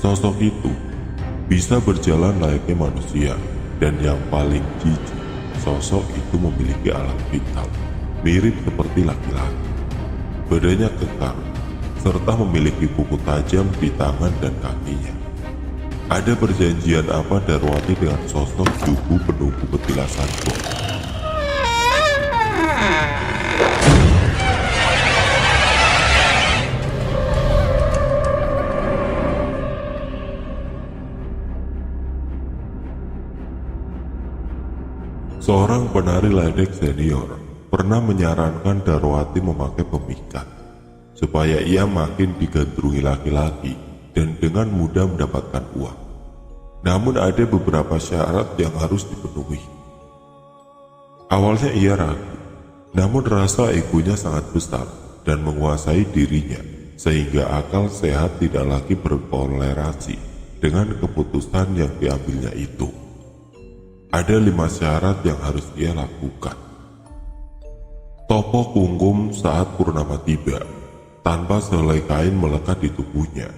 Sosok itu bisa berjalan layaknya manusia, dan yang paling jijik, sosok itu memiliki alat vital mirip seperti laki-laki. Badannya kekar, serta memiliki kuku tajam di tangan dan kakinya. Ada perjanjian apa Darwati dengan sosok Jubu penunggu petilasan bom? Seorang penari ledek senior pernah menyarankan Darwati memakai pemikat supaya ia makin digandrungi laki-laki dan dengan mudah mendapatkan uang. Namun ada beberapa syarat yang harus dipenuhi. Awalnya ia ragu, namun rasa egonya sangat besar dan menguasai dirinya sehingga akal sehat tidak lagi bertoleransi dengan keputusan yang diambilnya itu. Ada 5 syarat yang harus ia lakukan. Topo kungkum saat purnama tiba, tanpa sehelai kain melekat di tubuhnya.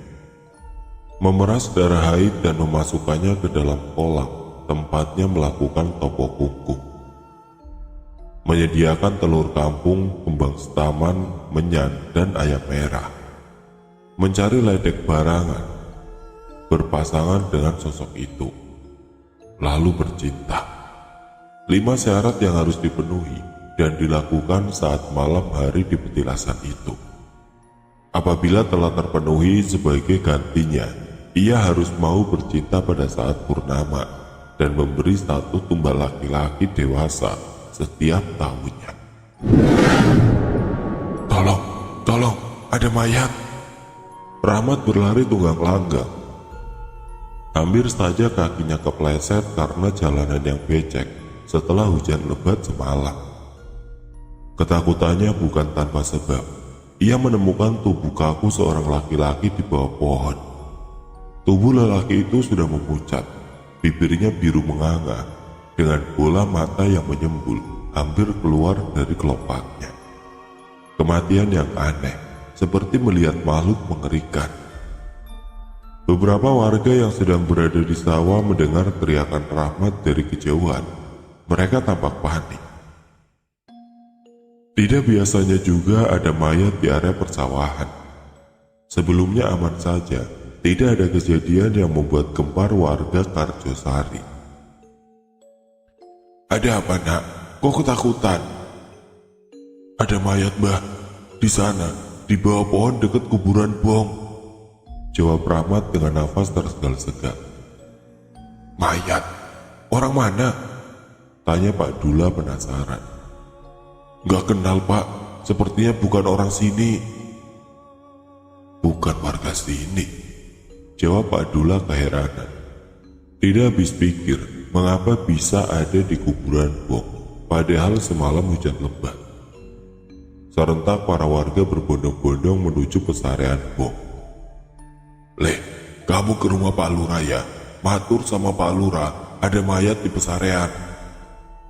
Memeras darah haid dan memasukkannya ke dalam kolam, tempatnya melakukan topo kungkum. Menyediakan telur kampung, kembang setaman, menyan, dan ayam merah. Mencari ledek barangan, berpasangan dengan sosok itu. Lalu bercinta. 5 syarat yang harus dipenuhi dan dilakukan saat malam hari di petilasan itu. Apabila telah terpenuhi, sebagai gantinya, ia harus mau bercinta pada saat purnama dan memberi satu tumbal laki-laki dewasa setiap tahunnya. Tolong, ada mayat. Rahmat berlari tunggang-langgang. Hampir saja kakinya kepleset karena jalanan yang becek setelah hujan lebat semalam. Ketakutannya bukan tanpa sebab. Ia menemukan tubuh kaku seorang laki-laki di bawah pohon. Tubuh lelaki itu sudah memucat, bibirnya biru menganga, dengan bola mata yang menyembul hampir keluar dari kelopaknya. Kematian yang aneh, seperti melihat makhluk mengerikan. Beberapa warga yang sedang berada di sawah mendengar teriakan Rahmat dari kejauhan. Mereka tampak panik. Tidak biasanya juga ada mayat di area persawahan. Sebelumnya aman saja, tidak ada kejadian yang membuat gempar warga Karjosari. Ada apa, Nak? Kok ketakutan? Ada mayat, Mbah. Di sana, di bawah pohon dekat kuburan bom. Jawab Rahmat dengan nafas tersegal-segal. Mayat? Orang mana? Tanya Pak Dula penasaran. Gak kenal, Pak. Sepertinya bukan orang sini. Bukan warga sini, jawab Pak Dula keheranan. Tidak habis pikir mengapa bisa ada di kuburan bom, padahal semalam hujan lebat. Serentak para warga berbondong-bondong menuju pesarian bom. Leh, kamu ke rumah Pak Lurah ya? Matur sama Pak Lurah, ada mayat di pesarean.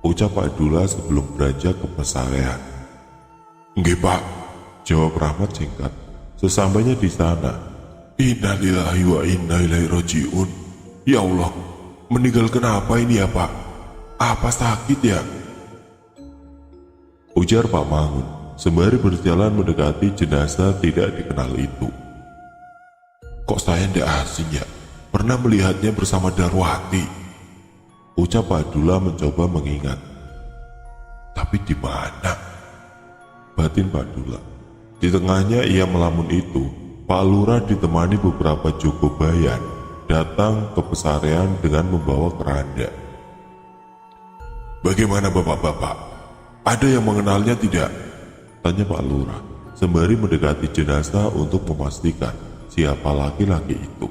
Ucap Pak Dula sebelum beranjak ke pesarean. Nggih, Pak, jawab Rahmat singkat. Sesampainya di sana, innalillahi wa inna ilaihi rajiun. Ya Allah, meninggal kenapa ini ya, Pak? Apa sakit ya? Ujar Pak Mangun sembari berjalan mendekati jenazah tidak dikenal itu. Kok saya tidak asing ya? Pernah melihatnya bersama Darwati. Ucap Pak Dula mencoba mengingat. Tapi di mana? Batin Pak Dula. Di tengahnya ia melamun itu, Pak Lurah ditemani beberapa Jogobayan datang ke pesarean dengan membawa keranda. Bagaimana bapak-bapak? Ada yang mengenalnya tidak? Tanya Pak Lurah sembari mendekati jenazah untuk memastikan siapa laki-laki itu.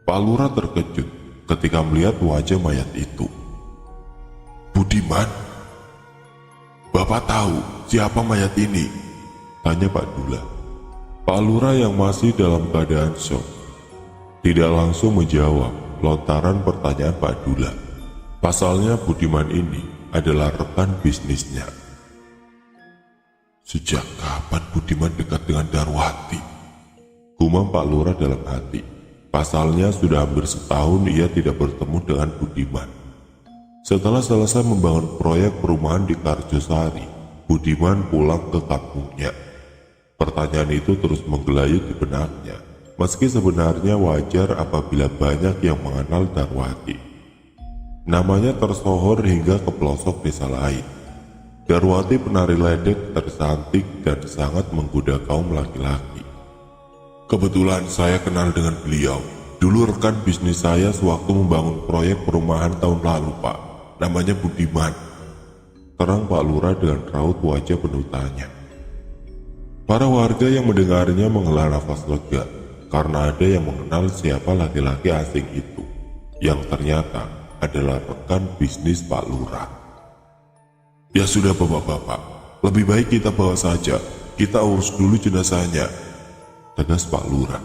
Pak Lurah terkejut ketika melihat wajah mayat itu. Budiman? Bapak tahu siapa mayat ini? Tanya Pak Dula. Pak Lurah yang masih dalam keadaan shock tidak langsung menjawab lontaran pertanyaan Pak Dula. Pasalnya Budiman ini adalah rekan bisnisnya. Sejak kapan Budiman dekat dengan Darwati? Gumam Pak Lurah dalam hati. Pasalnya sudah hampir setahun ia tidak bertemu dengan Budiman. Setelah selesai membangun proyek perumahan di Karjosari, Budiman pulang ke kampungnya. Pertanyaan itu terus menggelayut di benaknya, meski sebenarnya wajar apabila banyak yang mengenal Darwati. Namanya tersohor hingga ke pelosok desa lain. Darwati penari ledek tercantik dan sangat menggoda kaum laki-laki. Kebetulan saya kenal dengan beliau. Dulu rekan bisnis saya sewaktu membangun proyek perumahan tahun lalu, Pak. Namanya Budiman. Terang Pak Lurah dengan raut wajah penuh tanya. Para warga yang mendengarnya menghela nafas lega karena ada yang mengenal siapa laki-laki asing itu, yang ternyata adalah rekan bisnis Pak Lurah. Ya sudah bapak-bapak, lebih baik kita bawa saja. Kita urus dulu jenazahnya, tegas Pak Lurah.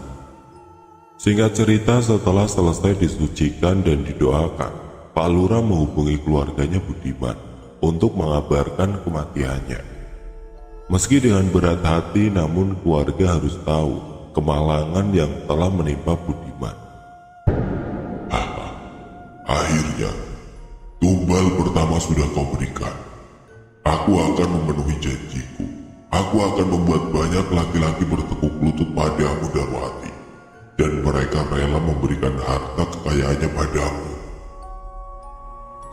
Singkat cerita, setelah selesai disucikan dan didoakan, Pak Lurah menghubungi keluarganya Budiman untuk mengabarkan kematiannya. Meski dengan berat hati, namun keluarga harus tahu kemalangan yang telah menimpa Budiman. Akhirnya, tumbal pertama sudah kau berikan. Aku akan memenuhi janjiku. Aku akan membuat banyak laki-laki bertekuk lutut padamu, Darwati. Dan mereka rela memberikan harta kekayaannya padamu.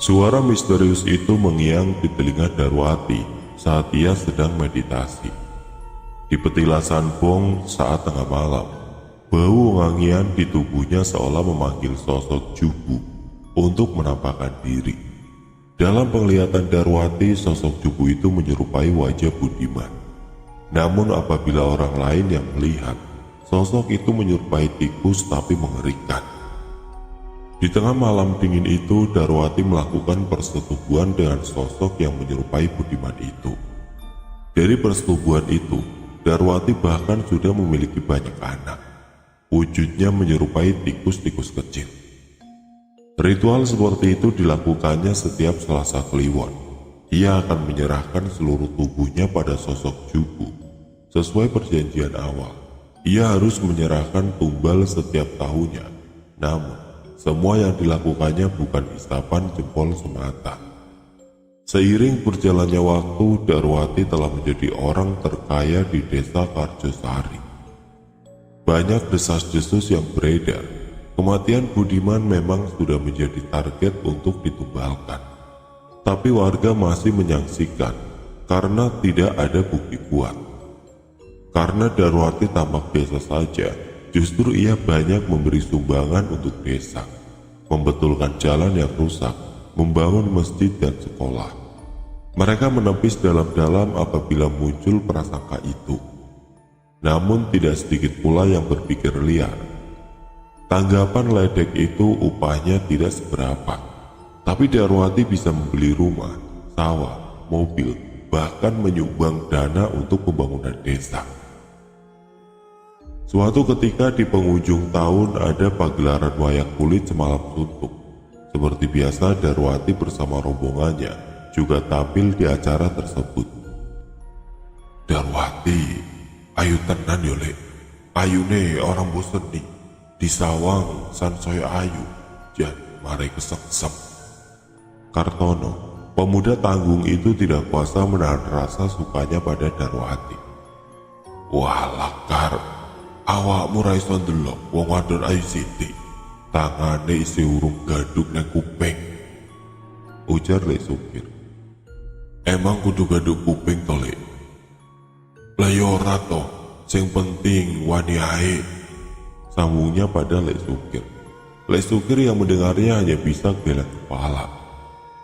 Suara misterius itu mengiang di telinga Darwati saat ia sedang meditasi. Di petilasan bong saat tengah malam, bau wangian di tubuhnya seolah memanggil sosok Jubu untuk menampakkan diri. Dalam penglihatan Darwati, sosok Jubu itu menyerupai wajah Budiman. Namun apabila orang lain yang melihat, sosok itu menyerupai tikus tapi mengerikan. Di tengah malam dingin itu, Darwati melakukan persetubuhan dengan sosok yang menyerupai Budiman itu. Dari persetubuhan itu, Darwati bahkan sudah memiliki banyak anak. Wujudnya menyerupai tikus-tikus kecil. Ritual seperti itu dilakukannya setiap Selasa Kliwon. Ia akan menyerahkan seluruh tubuhnya pada sosok Jubu. Sesuai perjanjian awal, ia harus menyerahkan tumbal setiap tahunnya. Namun, semua yang dilakukannya bukan isapan jempol semata. Seiring berjalannya waktu, Darwati telah menjadi orang terkaya di desa Karjosari. Banyak desas-desus yang beredar. Kematian Budiman memang sudah menjadi target untuk ditumbalkan. Tapi warga masih menyaksikan karena tidak ada bukti kuat. Karena Darwati tampak biasa saja, justru ia banyak memberi sumbangan untuk desa, membetulkan jalan yang rusak, membangun masjid dan sekolah. Mereka menepis dalam-dalam apabila muncul prasangka itu. Namun tidak sedikit pula yang berpikir liar. Tanggapan ledek itu upahnya tidak seberapa, tapi Darwati bisa membeli rumah, sawah, mobil, bahkan menyumbang dana untuk pembangunan desa. Suatu ketika di penghujung tahun ada pagelaran wayang kulit semalam suntuk. Seperti biasa, Darwati bersama rombongannya juga tampil di acara tersebut. Darwati, ayu tenan yo lek. Ayune orang bosen nih. Di sawang sansaya ayu, jan mare keseksem. Kartono, pemuda tanggung itu tidak kuasa menahan rasa sukanya pada Darwati. Walah Kar, awakmu ra iso ndelok wong wadon ayu sithik. Tangane isi urung gaduk nang kuping, ujar Lek Supir. Emang kudu gaduk kuping to, Lek? Lah yo ora to, sing penting wani ae, sambungnya pada Lek Sukir. Lek Sukir yang mendengarnya hanya bisa geleng kepala.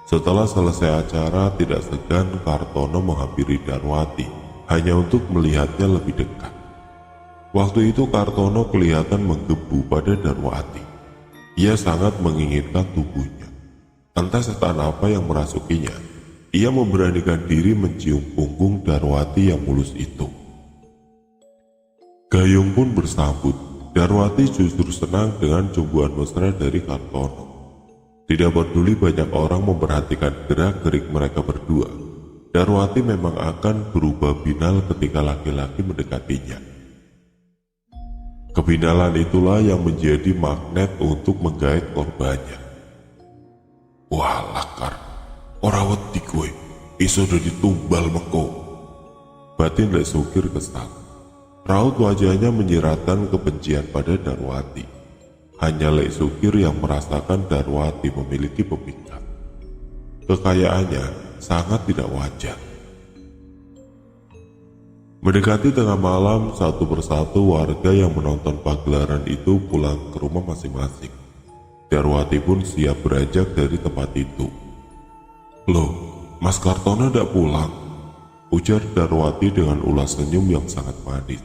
Setelah selesai acara, tidak segan Kartono menghampiri Darwati hanya untuk melihatnya lebih dekat. Waktu itu Kartono kelihatan menggebu pada Darwati. Ia sangat menginginkan tubuhnya. Entah setan apa yang merasukinya, ia memberanikan diri mencium punggung Darwati yang mulus itu. Gayung pun bersambut. Darwati justru senang dengan cumbuan mesra dari Kartono. Tidak peduli banyak orang memperhatikan gerak-gerik mereka berdua, Darwati memang akan berubah binal ketika laki-laki mendekatinya. Kebinalan itulah yang menjadi magnet untuk menggait korbannya. Wah lakar, ora wedi kowe, iso dadi tumbal mengko. Batin Lek Sukir kesal. Raut wajahnya menyiratkan kebencian pada Darwati. Hanya Lek Sukir yang merasakan Darwati memiliki pemikat. Kekayaannya sangat tidak wajar. Mendekati tengah malam, satu persatu warga yang menonton pagelaran itu pulang ke rumah masing-masing. Darwati pun siap beranjak dari tempat itu. Loh, Mas Kartono tidak pulang? Ujar Darwati dengan ulas senyum yang sangat manis.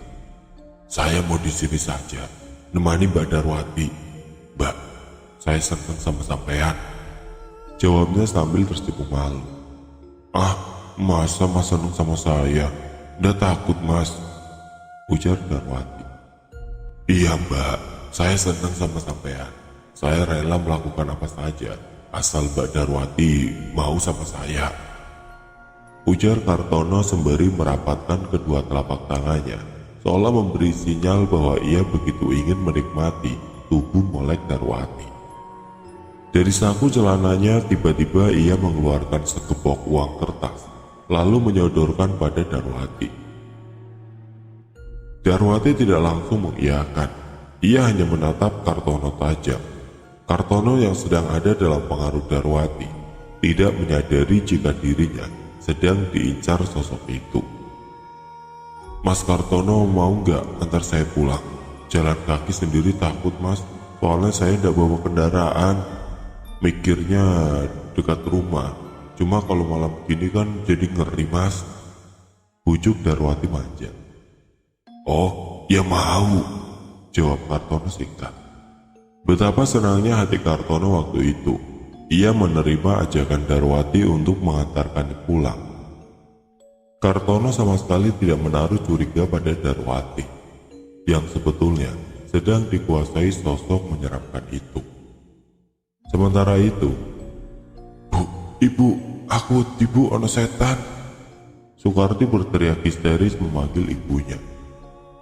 Saya mau di sini saja, nemani Mbak Darwati. Mbak, saya senang sama sampean. Jawabnya sambil tersipu malu. Ah, masa Mas senang sama saya? Nggak takut Mas, ujar Darwati. Iya Mbak, saya senang sama sampean. Saya rela melakukan apa saja, asal Mbak Darwati mau sama saya, ujar Kartono sembari merapatkan kedua telapak tangannya, seolah memberi sinyal bahwa ia begitu ingin menikmati tubuh molek Darwati. Dari saku celananya tiba-tiba ia mengeluarkan sekepok uang kertas, lalu menyodorkan pada Darwati. Darwati tidak langsung mengiyakan, ia hanya menatap Kartono tajam. Kartono yang sedang ada dalam pengaruh Darwati tidak menyadari jika dirinya sedang diincar sosok itu. Mas Kartono mau nggak antar saya pulang? Jalan kaki sendiri takut Mas, soalnya saya tidak bawa kendaraan. Mikirnya dekat rumah, cuma kalau malam gini kan jadi ngeri Mas, bujuk Darwati manja. Oh, ya mau, jawab Kartono singkat. Betapa senangnya hati Kartono waktu itu. Ia menerima ajakan Darwati untuk mengantarkannya pulang. Kartono sama sekali tidak menaruh curiga pada Darwati, yang sebetulnya sedang dikuasai sosok menyeramkan itu. Sementara itu, Ibu, aku tibu ono setan. Sukarti berteriak histeris memanggil ibunya.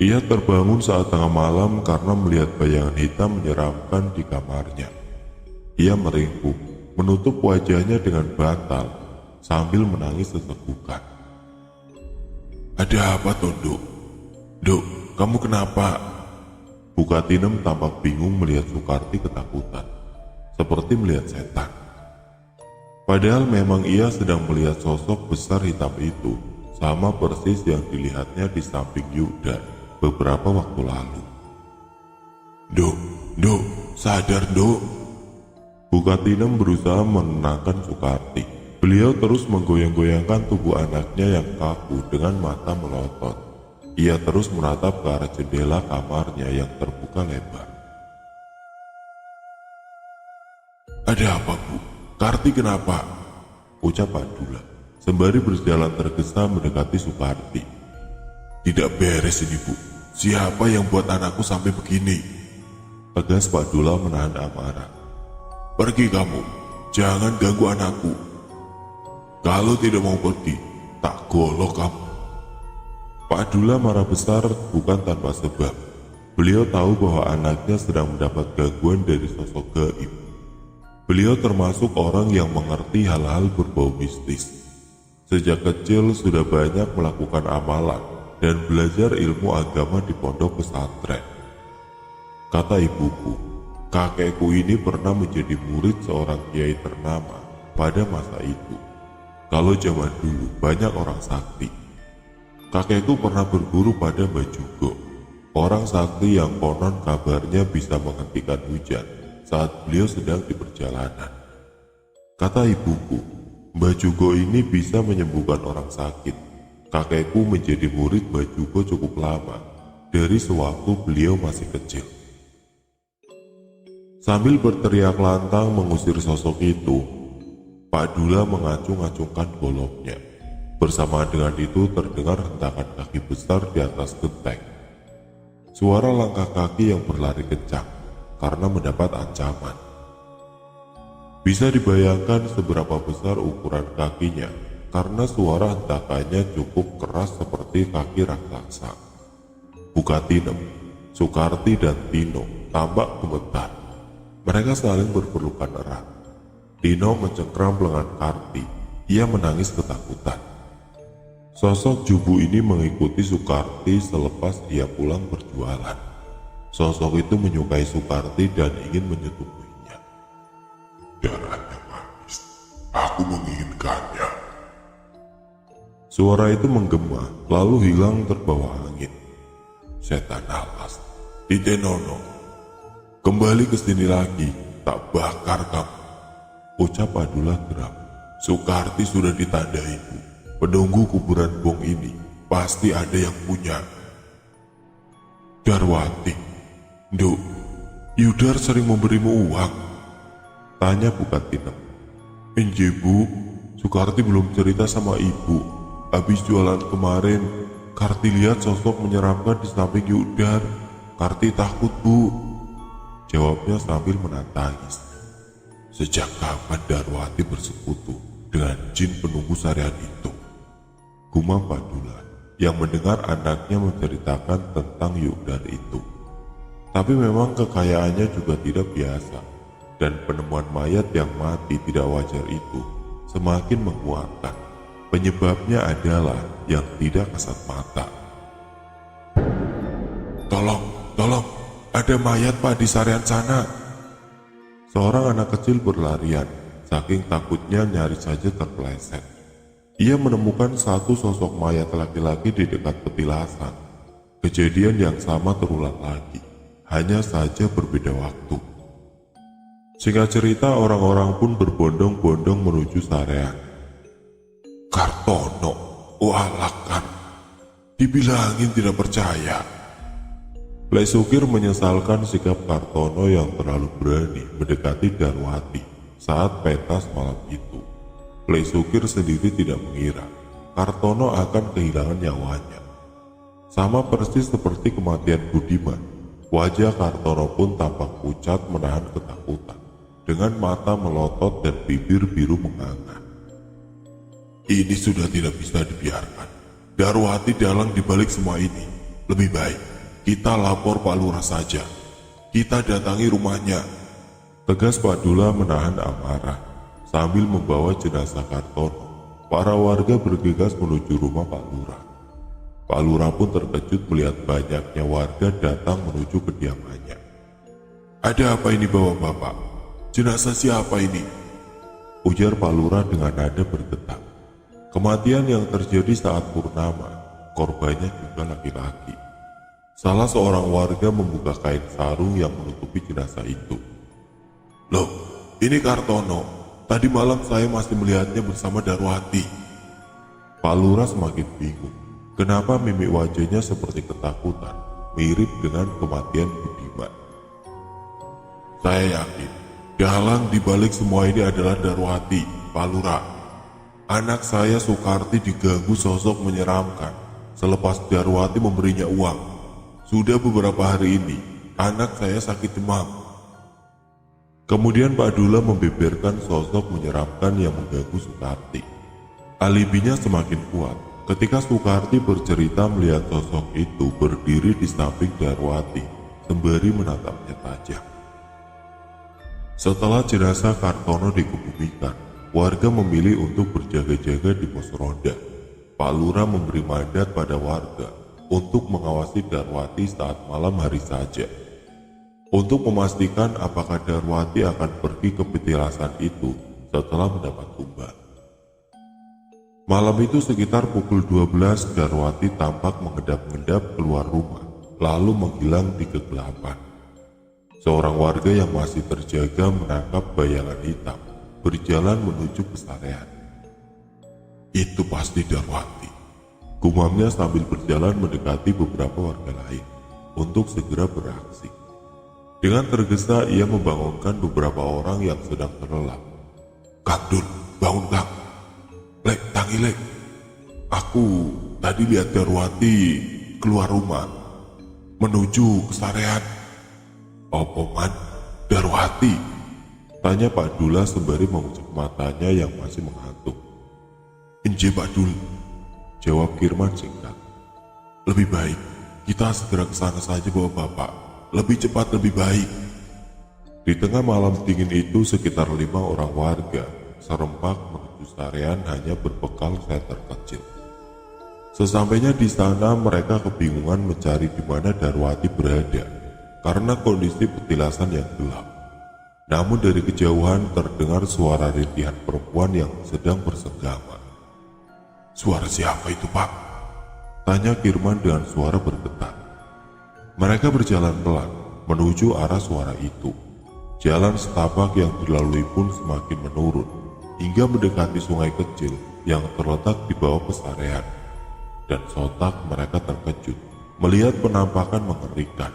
Ia terbangun saat tengah malam karena melihat bayangan hitam menyeramkan di kamarnya. Ia meringkuk, menutup wajahnya dengan bantal, sambil menangis sesegukan. Ada apa, Tondo? Dok, kamu kenapa? Bukatinem tampak bingung melihat Sukarti ketakutan, seperti melihat setan. Padahal memang ia sedang melihat sosok besar hitam itu, sama persis yang dilihatnya di samping Yuda beberapa waktu lalu. Dok, sadar dok. Bukatinem berusaha menenangkan Sukarti. Beliau terus menggoyang-goyangkan tubuh anaknya yang kaku dengan mata melotot. Ia terus menatap ke arah jendela kamarnya yang terbuka lebar. Ada apa Bu? Karti kenapa? Ucap Adula, sembari berjalan tergesa mendekati Sukarti. Tidak beres ini Bu, siapa yang buat anakku sampai begini? Tegas Pak Dula menahan amarah. Pergi kamu, jangan ganggu anakku. Kalau tidak mau pergi, tak golok kamu. Pak Dula marah besar bukan tanpa sebab. Beliau tahu bahwa anaknya sedang mendapat gangguan dari sosok gaib. Beliau termasuk orang yang mengerti hal-hal berbau mistis. Sejak kecil sudah banyak melakukan amalan dan belajar ilmu agama di pondok pesantren. Kata ibuku, kakekku ini pernah menjadi murid seorang kiai ternama pada masa itu. Kalau zaman dulu banyak orang sakti. Kakekku pernah berguru pada Mbah Jugo, orang sakti yang konon kabarnya bisa menghentikan hujan saat beliau sedang di perjalanan. Kata ibuku, Mbah Jugo ini bisa menyembuhkan orang sakit. Kakekku menjadi murid Mbah Jugo cukup lama, dari sewaktu beliau masih kecil. Sambil berteriak lantang mengusir sosok itu, Pak Dula mengacung-acungkan goloknya. Bersamaan dengan itu terdengar hentakan kaki besar di atas genteng. Suara langkah kaki yang berlari kencang karena mendapat ancaman. Bisa dibayangkan seberapa besar ukuran kakinya karena suara hentakannya cukup keras seperti kaki raksasa. Bukatinem, Sukarti dan Tino tampak gemetar. Mereka saling berpelukan erat. Tino mencengkram lengan Karti. Ia menangis ketakutan. Sosok Jubu ini mengikuti Sukarti selepas dia pulang berjualan. Sosok itu menyukai Sukarti dan ingin menyetubuhinya. Darahnya manis. Aku menginginkannya. Suara itu menggema, lalu hilang terbawa angin. Setan alas, Tidenono, kembali ke sini lagi, tak bakar kamu. Ucap Padula geram. Sukarti sudah ditandai, Bu. Penunggu kuburan Bong ini pasti ada yang punya. Darwati, Nduk, Yudar sering memberimu uang? Tanya Bukatinem. Enje, Bu, Sukarti belum cerita sama ibu. Habis jualan kemarin, Karti lihat sosok menyeramkan di samping Yudar. Karti takut, Bu. Jawabnya sambil menangis. Sejak kapan Darwati bersekutu dengan jin penunggu sarian itu? Gumam Padula yang mendengar anaknya menceritakan tentang Yudar itu. Tapi memang kekayaannya juga tidak biasa, dan penemuan mayat yang mati tidak wajar itu semakin menguatkan. Penyebabnya adalah yang tidak kasat mata. Tolong, ada mayat Pak di sarian sana. Seorang anak kecil berlarian, saking takutnya nyaris saja terpeleset. Ia menemukan satu sosok mayat laki-laki di dekat petilasan. Kejadian yang sama terulang lagi, hanya saja berbeda waktu. Singkat cerita, orang-orang pun berbondong-bondong menuju sarean. Kartono, walakan, dibilangin tidak percaya. Lesukir menyesalkan sikap Kartono yang terlalu berani mendekati Darwati saat pentas malam itu. Lesukir sendiri tidak mengira Kartono akan kehilangan nyawanya. Sama persis seperti kematian Budiman, wajah Kartono pun tampak pucat menahan ketakutan, dengan mata melotot dan bibir biru menganga. Ini sudah tidak bisa dibiarkan. Darwati dalang dibalik semua ini. Lebih baik kita lapor Pak Lurah saja. Kita datangi rumahnya. Tegas Padula menahan amarah sambil membawa jenazah Kartono. Para warga bergegas menuju rumah Pak Lurah. Pak Lurah pun terkejut melihat banyaknya warga datang menuju kediamannya. Ada apa ini bapak-bapak? Jenazah siapa ini? Ujar Pak Lurah dengan nada bergetar. Kematian yang terjadi saat purnama, korbannya juga laki-laki. Salah seorang warga membuka kain sarung yang menutupi jenazah itu. Loh, ini Kartono. Tadi malam saya masih melihatnya bersama Darwati. Pak Lurah semakin bingung. Kenapa mimik wajahnya seperti ketakutan, mirip dengan kematian Budiman. Saya yakin, dalang dibalik semua ini adalah Darwati, Pak Lurah. Anak saya Sukarti diganggu sosok menyeramkan selepas Darwati memberinya uang. Sudah beberapa hari ini, anak saya sakit demam. Kemudian Pak Dula membeberkan sosok menyeramkan yang mengganggu Sukarti. Alibinya semakin kuat ketika Sukarti bercerita melihat sosok itu berdiri di samping Darwati sembari menatapnya tajam. Setelah jenazah Kartono dikebumikan, warga memilih untuk berjaga-jaga di pos ronda. Pak Lurah memberi mandat pada warga untuk mengawasi Darwati saat malam hari saja, untuk memastikan apakah Darwati akan pergi ke petilasan itu setelah mendapat tumbal. Malam itu sekitar pukul 12, Darwati tampak mengendap-endap keluar rumah, lalu menghilang di kegelapan. Seorang warga yang masih terjaga menangkap bayangan hitam berjalan menuju ke sarean. Itu pasti Darwati, gumamnya sambil berjalan mendekati beberapa warga lain untuk segera beraksi. Dengan tergesa ia membangunkan beberapa orang yang sedang terlelap. Kang Dul, bangun Kang. Lek, tangi Lek. Aku tadi lihat Darwati keluar rumah menuju ke sarean. Opo man, Darwati? Tanya Pak Dula sembari mengucap matanya yang masih menghantuk. Enje Pak Dul, jawab Kirman singkat. Lebih baik kita segera ke sana saja Bapak. Lebih cepat lebih baik. Di tengah malam dingin itu sekitar 5 orang warga serempak menuju Sarean hanya berbekal senter kecil. Sesampainya di sana mereka kebingungan mencari di mana Darwati berada karena kondisi petilasan yang gelap. Namun dari kejauhan terdengar suara rintihan perempuan yang sedang bersenggama. Suara siapa itu Pak? Tanya Kirman dengan suara bergetar. Mereka berjalan pelan menuju arah suara itu. Jalan setapak yang dilalui pun semakin menurun hingga mendekati sungai kecil yang terletak di bawah pesarean. Dan sontak mereka terkejut melihat penampakan mengerikan.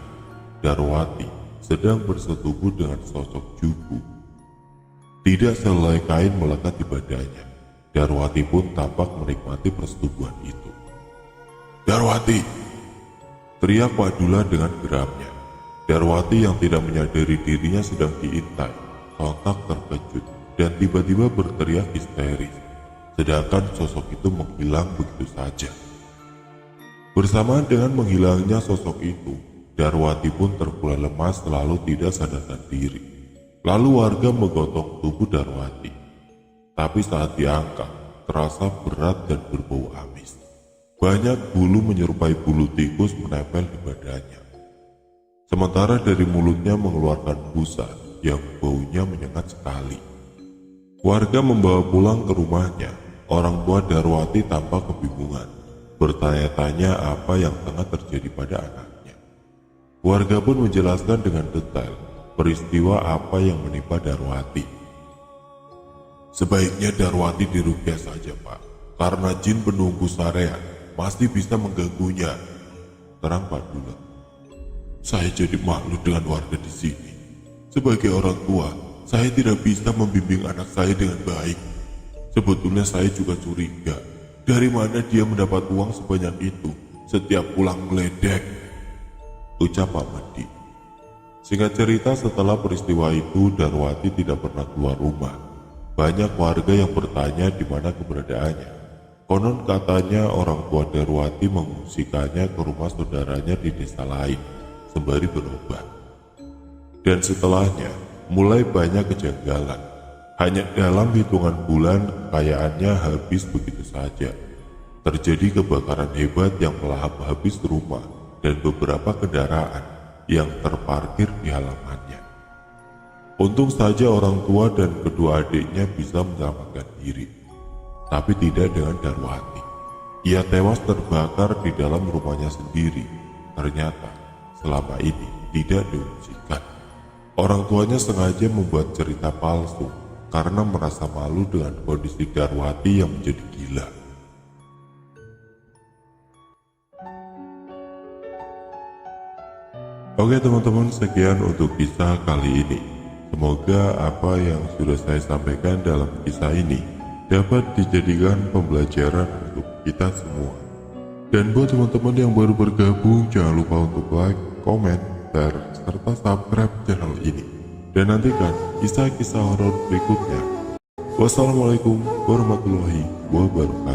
Darwati sedang bersetubuh dengan sosok Jubu. Tidak selai kain melekat di badannya. Darwati pun tampak menikmati persetubuhan itu. Darwati! Teriak Pak Dula dengan geramnya. Darwati yang tidak menyadari dirinya sedang diintai, sontak terkejut dan tiba-tiba berteriak histeris, sedangkan sosok itu menghilang begitu saja. Bersamaan dengan menghilangnya sosok itu, Darwati pun terkulai lemas lalu tidak sadarkan diri. Lalu warga menggotong tubuh Darwati, tapi saat diangkat terasa berat dan berbau amis. Banyak bulu menyerupai bulu tikus menempel di badannya. Sementara dari mulutnya mengeluarkan busa yang baunya menyengat sekali. Warga membawa pulang ke rumahnya. Orang tua Darwati tampak kebingungan, bertanya-tanya apa yang tengah terjadi pada anaknya. Warga pun menjelaskan dengan detail peristiwa apa yang menimpa Darwati. Sebaiknya Darwati diruqyah saja Pak, karena jin penunggu Sarean pasti bisa mengganggunya, terang Pak Dula. Saya jadi malu dengan warga di sini. Sebagai orang tua, saya tidak bisa membimbing anak saya dengan baik. Sebetulnya saya juga curiga, dari mana dia mendapat uang sebanyak itu setiap pulang meledek, ucap Pak Medi. Singkat cerita, setelah peristiwa itu Darwati tidak pernah keluar rumah. Banyak warga yang bertanya di mana keberadaannya. Konon katanya orang tua Darwati mengungsikannya ke rumah saudaranya di desa lain sembari berobat. Dan setelahnya mulai banyak kejanggalan. Hanya dalam hitungan bulan kekayaannya habis begitu saja. Terjadi kebakaran hebat yang melahap habis rumah dan beberapa kendaraan yang terparkir di halamannya. Untung saja orang tua dan kedua adiknya bisa menyelamatkan diri. Tapi tidak dengan Darwati. Ia tewas terbakar di dalam rumahnya sendiri. Ternyata selama ini tidak diungsikan. Orang tuanya sengaja membuat cerita palsu karena merasa malu dengan kondisi Darwati yang menjadi gila. Oke teman-teman, sekian untuk kisah kali ini. Semoga apa yang sudah saya sampaikan dalam kisah ini dapat dijadikan pembelajaran untuk kita semua. Dan buat teman-teman yang baru bergabung, jangan lupa untuk like, komen, share, serta subscribe channel ini. Dan nantikan kisah-kisah horor berikutnya. Wassalamualaikum warahmatullahi wabarakatuh.